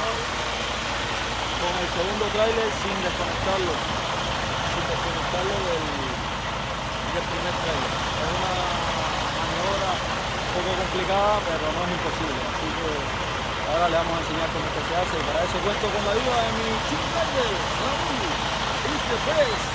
señores, con el segundo tráiler sin desconectarlo del primer tráiler. Es una maniobra un poco complicada, pero no es imposible. Así que ahora le vamos a enseñar cómo es que se hace. Y para eso cuento con la ayuda de mi Team Rider, Raúl. It's the best.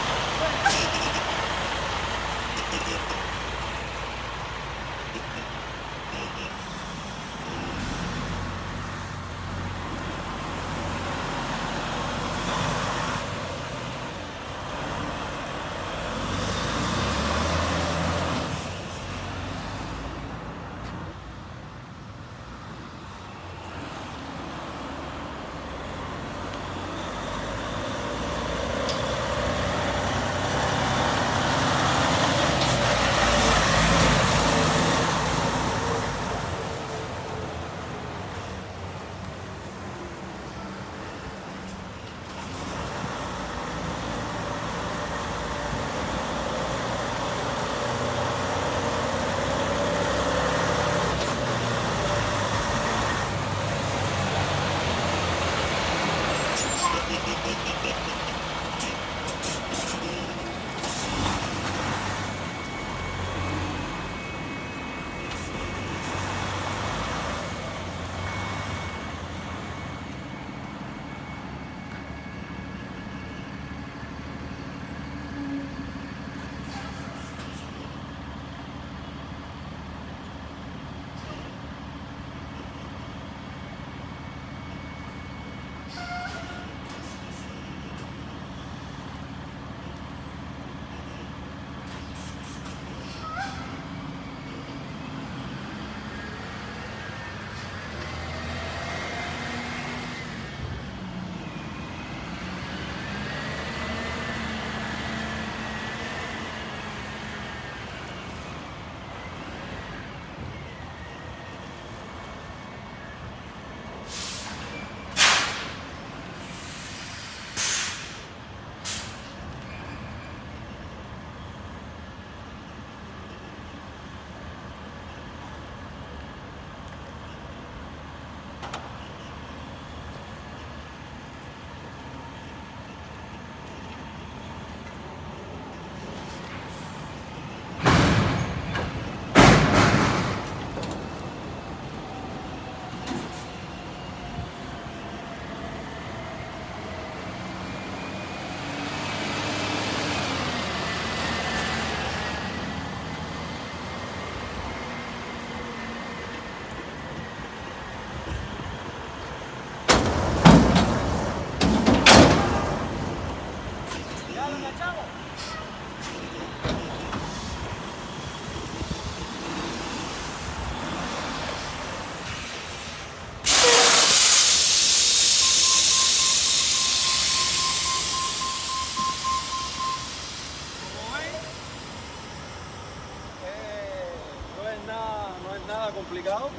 No es nada complicado,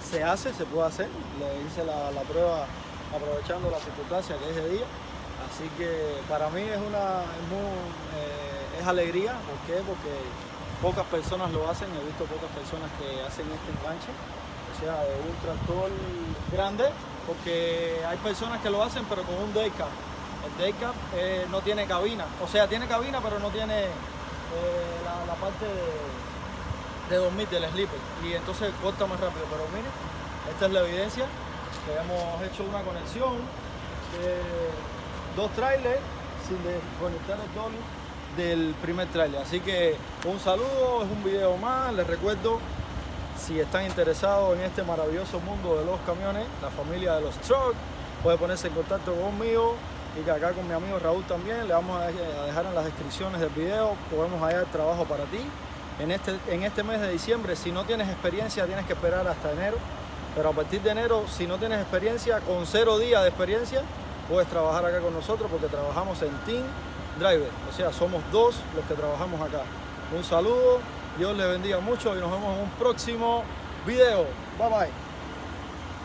se puede hacer. Le hice la prueba aprovechando la circunstancia que es de día, así que para mí es alegría. ¿Por qué? Porque pocas personas lo hacen, he visto pocas personas que hacen este enganche, o sea, de un tractor grande, porque hay personas que lo hacen pero con un daycap. El daycap no tiene cabina, o sea, tiene cabina pero no tiene la parte de dormir del slipper, y entonces corta más rápido. Pero miren, esta es la evidencia que hemos hecho una conexión de dos trailers sin desconectar el dolly del primer trailer. Así que un saludo, es un video más. Les recuerdo, si están interesados en este maravilloso mundo de los camiones, la familia de los trucks, puede ponerse en contacto conmigo y que acá con mi amigo Raúl también. Le vamos a dejar en las descripciones del video, podemos hallar trabajo para ti. En este mes de diciembre, si no tienes experiencia, tienes que esperar hasta enero. Pero a partir de enero, si no tienes experiencia, con 0 días de experiencia, puedes trabajar acá con nosotros, porque trabajamos en Team Driver. O sea, somos 2 los que trabajamos acá. Un saludo, Dios les bendiga mucho y nos vemos en un próximo video. Bye bye.